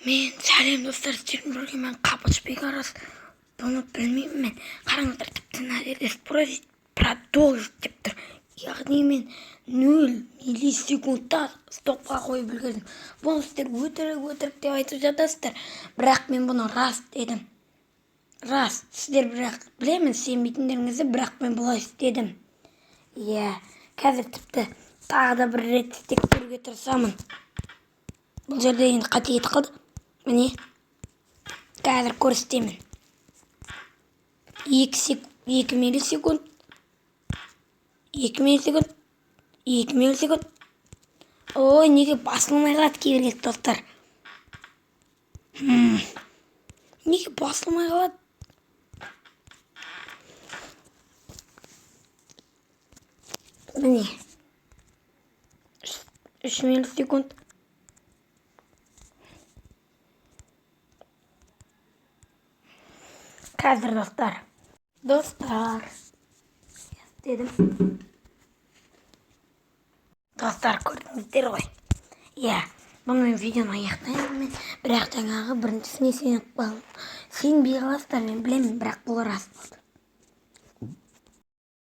Мен сәлем достар, сіздермен бірге мен Қабылшбек Арас. Бұны білмеймін мен. Қараңыздар, тіпті мына жерде продолжить деп тұр. Яғни мен 0 миллисекундта стопқа қойып үлгердім. Бұны сіздер өтірік деп айтып жатасыздар. Бірақ мен бұны рас дедім. Рас, сіздер бірақ білемін сенбейтіндеріңізді, бірақ мен бұлай істедім. Қазір тіпті тағы да бір рет істеп көруге тырысамын. Бұл жерде енді қате кетіп қалды. Міне, қазір көрсетемін. 2 миллисекунд. Ой, неге басылмай қалады кейбір достар? Неге басылмай қалады? Міне, 3 миллисекунд. Қазір достар дедім. Достар, көрдіңіздер ғой. Бұны видеоны аяқтаймын. Бірақ жаңағы біріншісіне сенбей қаласыздар, мен білемін, бірақ бұл рас болды.